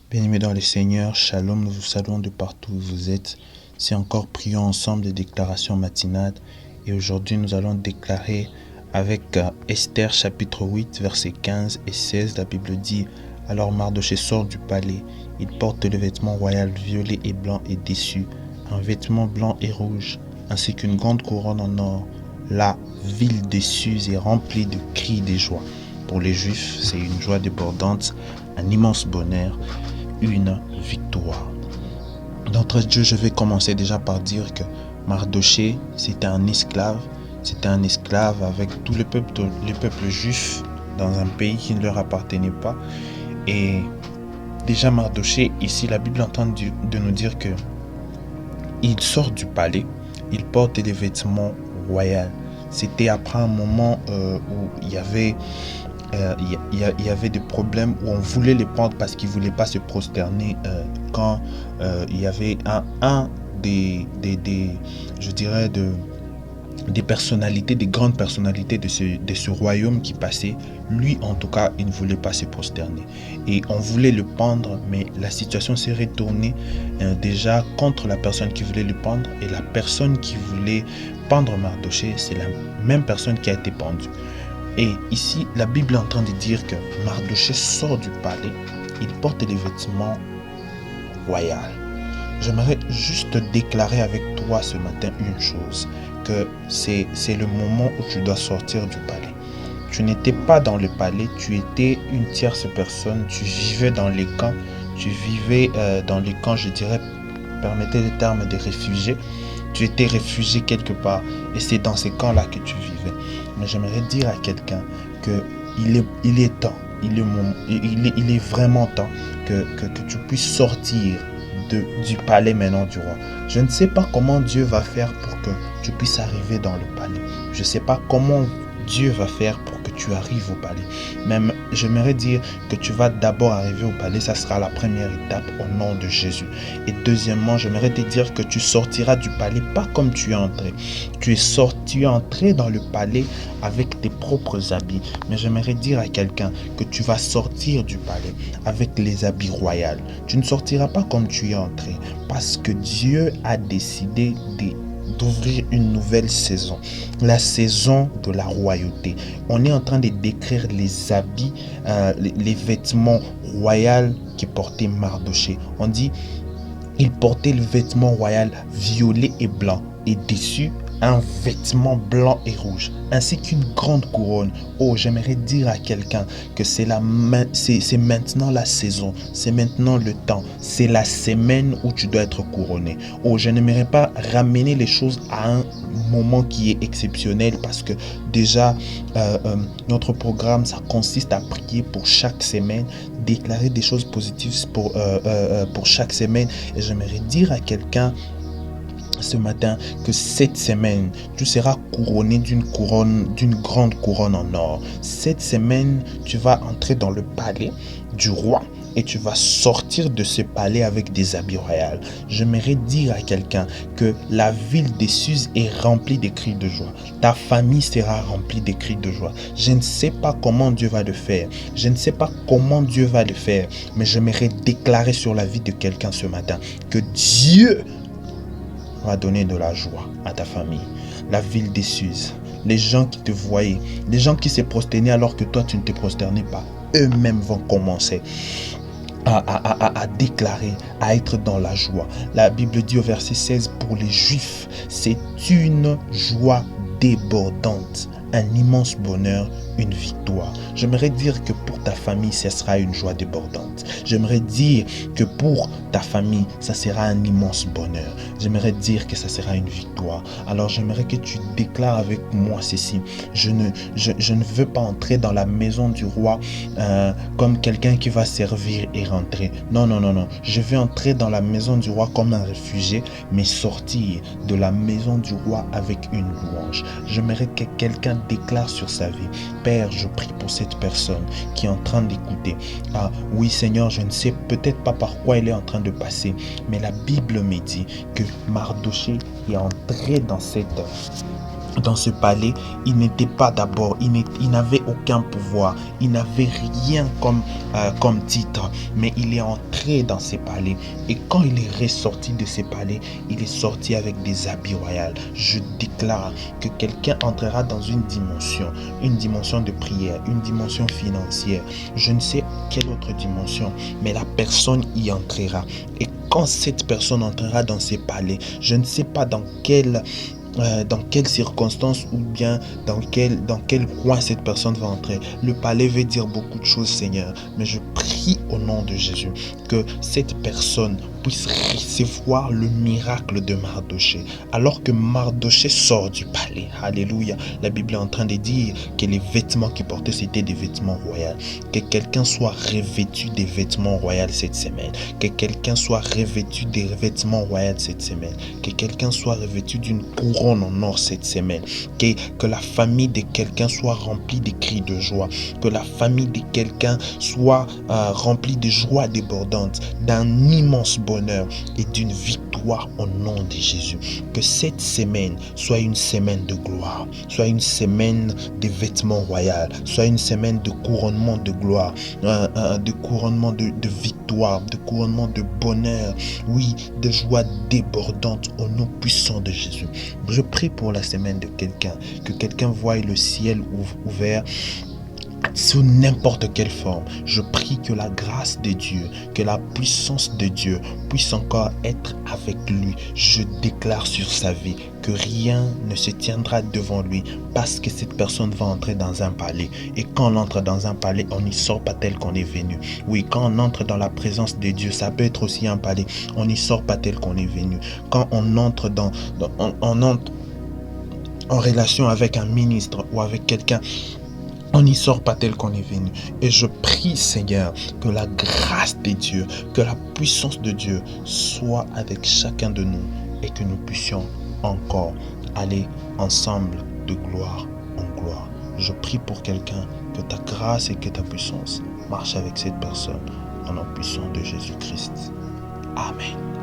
Bien-aimés dans le Seigneur, Shalom, nous vous saluons de partout où vous êtes. C'est encore prions ensemble des déclarations matinales. Et aujourd'hui, nous allons déclarer avec Esther chapitre 8, versets 15 et 16. La Bible dit: Alors Mardochée sort du palais. Il porte le vêtement royal violet et blanc et déçu, un vêtement blanc et rouge, ainsi qu'une grande couronne en or. La ville de Suse est remplie de cris de joie. Pour les Juifs, c'est une joie débordante, un immense bonheur, une victoire. D'entrée de jeu, je vais commencer déjà par dire que Mardochée, c'était un esclave. C'était un esclave avec tout le peuple juif dans un pays qui ne leur appartenait pas. Et déjà Mardochée, ici, la Bible est en train de nous dire que il sort du palais, il porte des vêtements royaux. C'était après un moment où il y avait des problèmes où on voulait les prendre parce qu'ils ne voulaient pas se prosterner quand il y avait un je dirais, des personnalités, des grandes personnalités de ce royaume qui passait. Lui, en tout cas, il ne voulait pas se prosterner. Et on voulait le pendre, mais la situation s'est retournée déjà contre la personne qui voulait le pendre. Et la personne qui voulait pendre Mardochée, c'est la même personne qui a été pendue. Et ici, la Bible est en train de dire que Mardochée sort du palais, il porte des vêtements royaux. J'aimerais juste déclarer avec toi ce matin une chose, que c'est le moment où tu dois sortir du palais. Tu n'étais pas dans le palais, tu étais une tierce personne, tu vivais dans les camps, dans les camps, je dirais, permettez le terme de réfugiés. Tu étais réfugié quelque part et c'est dans ces camps-là que tu vivais. Mais j'aimerais dire à quelqu'un qu'il est temps, il est vraiment temps que tu puisses sortir du palais maintenant du roi. Je ne sais pas comment Dieu va faire pour que tu puisses arriver dans le palais. Je ne sais pas comment Dieu va faire pour que tu arrives au palais. Même, j'aimerais dire que tu vas d'abord arriver au palais. Ça sera la première étape au nom de Jésus. Et deuxièmement, j'aimerais te dire que tu sortiras du palais pas comme tu es entré. Tu es entré dans le palais avec tes propres habits. Mais j'aimerais dire à quelqu'un que tu vas sortir du palais avec les habits royaux. Tu ne sortiras pas comme tu es entré parce que Dieu a décidé d'ouvrir une nouvelle saison, la saison de la royauté. On est en train de décrire les habits, les vêtements royaux qui portait Mardochée. On dit, il portait le vêtement royal violet et blanc et dessus un vêtement blanc et rouge, ainsi qu'une grande couronne. Oh, j'aimerais dire à quelqu'un que c'est maintenant la saison, c'est maintenant le temps, c'est la semaine où tu dois être couronné. Oh, je n'aimerais pas ramener les choses à un moment qui est exceptionnel parce que déjà, notre programme, ça consiste à prier pour chaque semaine, déclarer des choses positives pour chaque semaine. Et j'aimerais dire à quelqu'un ce matin que cette semaine tu seras couronné d'une grande couronne en or. Cette semaine tu vas entrer dans le palais du roi et tu vas sortir de ce palais avec des habits royaux. J'aimerais dire à quelqu'un que la ville de Suse est remplie de cris de joie. Ta famille sera remplie de cris de joie. Je ne sais pas comment Dieu va le faire. Je ne sais pas comment Dieu va le faire. Mais j'aimerais déclarer sur la vie de quelqu'un ce matin que Dieu va donner de la joie à ta famille. La ville de Suse, les gens qui te voyaient, les gens qui se prosternaient alors que toi tu ne te prosternais pas, eux-mêmes vont commencer à déclarer, à être dans la joie. La Bible dit au verset 16, pour les Juifs, c'est une joie débordante, un immense bonheur, une victoire. J'aimerais dire que pour ta famille, ce sera une joie débordante. J'aimerais dire que pour ta famille, ça sera un immense bonheur. J'aimerais dire que ça sera une victoire. Alors j'aimerais que tu déclares avec moi ceci. Je ne veux pas entrer dans la maison du roi comme quelqu'un qui va servir et rentrer. Non, non, non, non. Je vais entrer dans la maison du roi comme un réfugié, mais sortir de la maison du roi avec une louange. J'aimerais que quelqu'un déclare sur sa vie. Père, je prie pour cette personne qui est en train d'écouter. Ah oui Seigneur, je ne sais peut-être pas par quoi elle est en train de passer, mais la Bible me dit que Mardochée est entré dans ce palais, il n'était pas d'abord, il n'avait aucun pouvoir, il n'avait rien comme titre, mais il est entré dans ces palais. Et quand il est ressorti de ces palais, il est sorti avec des habits royaux. Je déclare que quelqu'un entrera dans une dimension de prière, une dimension financière. Je ne sais quelle autre dimension, mais la personne y entrera. Et quand cette personne entrera dans ces palais, je ne sais pas dans quelles circonstances ou bien dans quel coin cette personne va entrer. Le palais veut dire beaucoup de choses, Seigneur, mais je prie au nom de Jésus que cette personne puisse recevoir le miracle de Mardochée. Alors que Mardochée sort du palais, alléluia, la Bible est en train de dire que les vêtements qu'il portait, c'était des vêtements royaux. Que quelqu'un soit revêtu des vêtements royaux cette semaine. Que quelqu'un soit revêtu des vêtements royaux cette semaine. Que quelqu'un soit revêtu d'une couronne en or cette semaine. Que la famille de quelqu'un soit remplie de cris de joie. Que la famille de quelqu'un soit remplie de joie débordante, d'un immense bonheur et d'une victoire au nom de Jésus. Que cette semaine soit une semaine de gloire, soit une semaine de vêtements royaux, soit une semaine de couronnement de gloire, de couronnement de victoire, de couronnement de bonheur, oui, de joie débordante au nom puissant de Jésus. Je prie pour la semaine de quelqu'un, que quelqu'un voie le ciel ouvert sous n'importe quelle forme. Je prie que la grâce de Dieu, que la puissance de Dieu puisse encore être avec lui. Je déclare sur sa vie que rien ne se tiendra devant lui parce que cette personne va entrer dans un palais. Et quand on entre dans un palais, on n'y sort pas tel qu'on est venu. Oui, quand on entre dans la présence de Dieu, ça peut être aussi un palais. On n'y sort pas tel qu'on est venu. Quand on entre on entre en relation avec un ministre ou avec quelqu'un, on n'y sort pas tel qu'on est venu. Et je prie, Seigneur, que la grâce de Dieu, que la puissance de Dieu soit avec chacun de nous et que nous puissions encore aller ensemble de gloire en gloire. Je prie pour quelqu'un, que ta grâce et que ta puissance marchent avec cette personne, au nom puissant de Jésus-Christ. Amen.